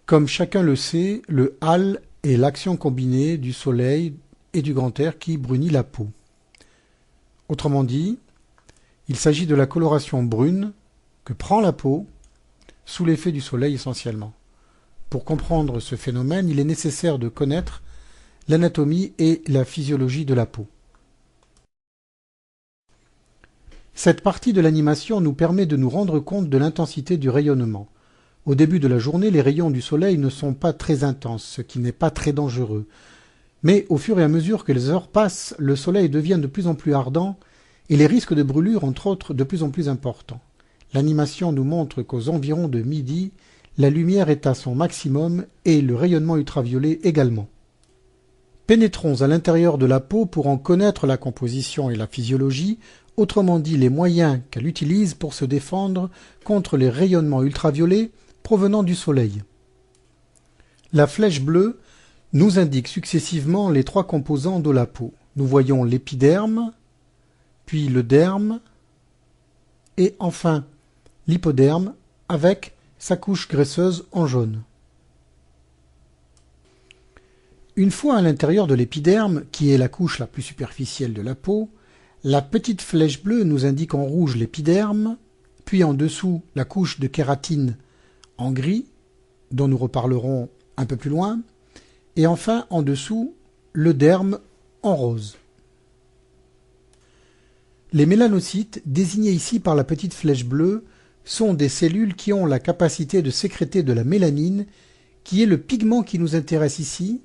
Comme chacun le sait, le hâle est l'action combinée du soleil et du grand air qui brunit la peau. Autrement dit, il s'agit de la coloration brune que prend la peau sous l'effet du soleil essentiellement. Pour comprendre ce phénomène, il est nécessaire de connaître l'anatomie et la physiologie de la peau. Cette partie de l'animation nous permet de nous rendre compte de l'intensité du rayonnement. Au début de la journée, les rayons du soleil ne sont pas très intenses, ce qui n'est pas très dangereux. Mais au fur et à mesure que les heures passent, le soleil devient de plus en plus ardent et les risques de brûlure, entre autres, de plus en plus importants. L'animation nous montre qu'aux environs de midi, la lumière est à son maximum et le rayonnement ultraviolet également. Pénétrons à l'intérieur de la peau pour en connaître la composition et la physiologie, autrement dit les moyens qu'elle utilise pour se défendre contre les rayonnements ultraviolets provenant du soleil. La flèche bleue nous indique successivement les trois composants de la peau. Nous voyons l'épiderme, puis le derme, et enfin l'hypoderme avec sa couche graisseuse en jaune. Une fois à l'intérieur de l'épiderme, qui est la couche la plus superficielle de la peau, la petite flèche bleue nous indique en rouge l'épiderme, puis en dessous la couche de kératine en gris, dont nous reparlerons un peu plus loin, et enfin en dessous le derme en rose. Les mélanocytes, désignés ici par la petite flèche bleue, sont des cellules qui ont la capacité de sécréter de la mélanine, qui est le pigment qui nous intéresse ici,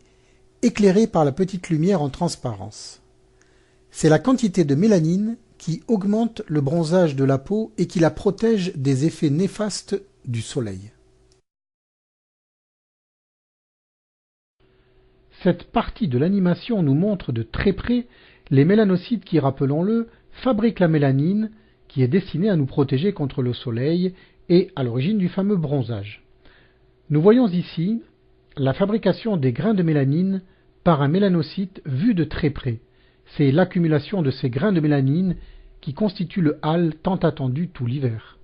éclairé par la petite lumière en transparence. C'est la quantité de mélanine qui augmente le bronzage de la peau et qui la protège des effets néfastes du soleil. Cette partie de l'animation nous montre de très près les mélanocytes qui, rappelons-le, fabriquent la mélanine qui est destinée à nous protéger contre le soleil et à l'origine du fameux bronzage. Nous voyons ici la fabrication des grains de mélanine par un mélanocyte vu de très près. C'est l'accumulation de ces grains de mélanine qui constitue le hâle tant attendu tout l'hiver.